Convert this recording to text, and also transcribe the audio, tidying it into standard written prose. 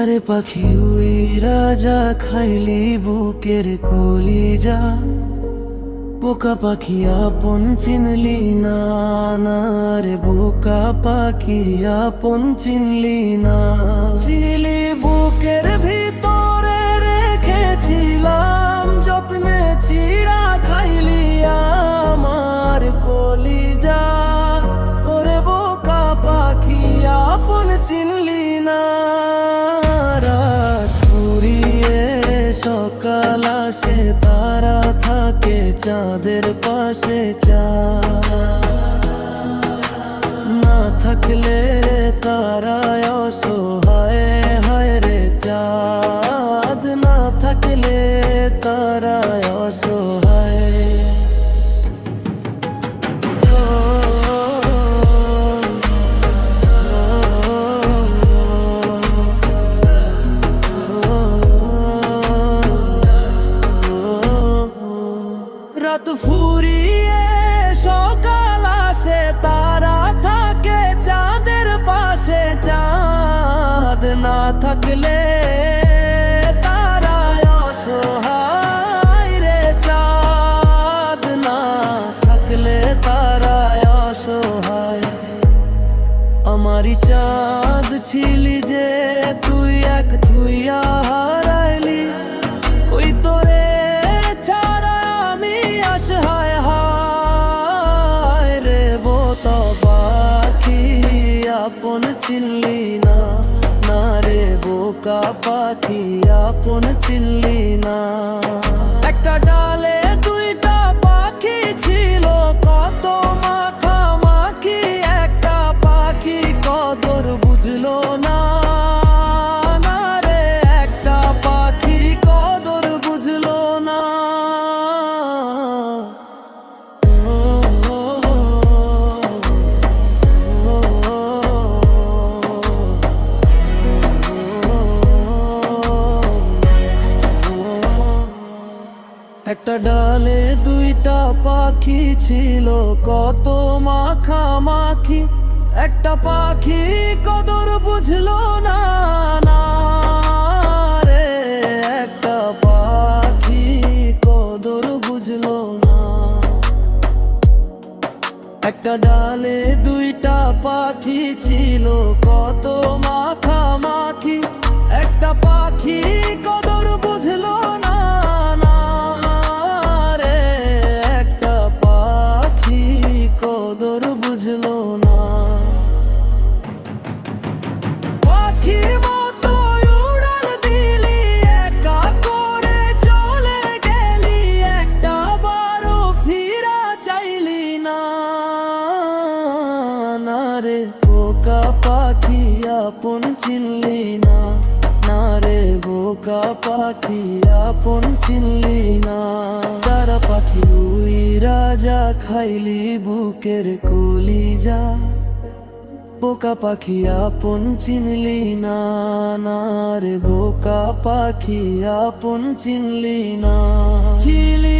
রে পাখি উইরা যা খাইলি বুকের কলিজা, বোকা পাখি আপন চিনলি না, না রে বোকা পাখি আপন চিনলি না। চিলি বুকের ভিতরে রেখেছিলাম যত্নে চিড়া খাইলি আমার কলিজা, ওরে বোকা পাখি আপন চিনলি না। রাত ফুরিয়ে সকাল আসে, তারা থাকে চাঁদের পাশে, না থাকলে তারায় অসহায়, হায় রে চাঁদ না থাকলে তারায় অসহায়। রাত ফুরিয়ে সকাল আসে, তারা থাকে চাঁদের পাশে, চাঁদ না থাকলে তারা অসহায় রে, চাঁদ না থাকলে তারা অসহায়। আমারই চাঁদ ছিলি যে তুই এক ধুইয়া হারাইলি, ওই তোরে ছাড়া আমি আসহায়, হায় রে বোকা পাখি আপন চিনলি না, না রে বোকা পাখি আপন চিনলি না। একটা ডালে দুইটা পাখি ছিল, কত মাখামাখি, একটা পাখি কদর বুঝলো না, না রে একটা পাখি কদর বুঝলো না। একটা ডালে দুইটা পাখি ছিল, কত মাখামাখি, একটা পাখি কদর বুঝলো না, না রে একটা পাখি কদর বুঝলো না। একটা ডালে দুইটা পাখি ছিল, কত মাখামাখি, একটা পাখি কদর বুঝলো না, না রে একটা পাখি কদর বুঝলো না। পাখির মতো উড়াল দিলি, একা করে চলে গেলি, একটা বারো ফিরা চাইলি না, না রে বোকা পাখি আপন চিনলি না, না রে বোকা পাখি আপন চিনলি না। তারা পাখি উইরা যা খাইলি বুকের কলিজা, বোকা পাখি আপন চিনলি না, না রে বোকা পাখি আপন চিনলি না। ছিলি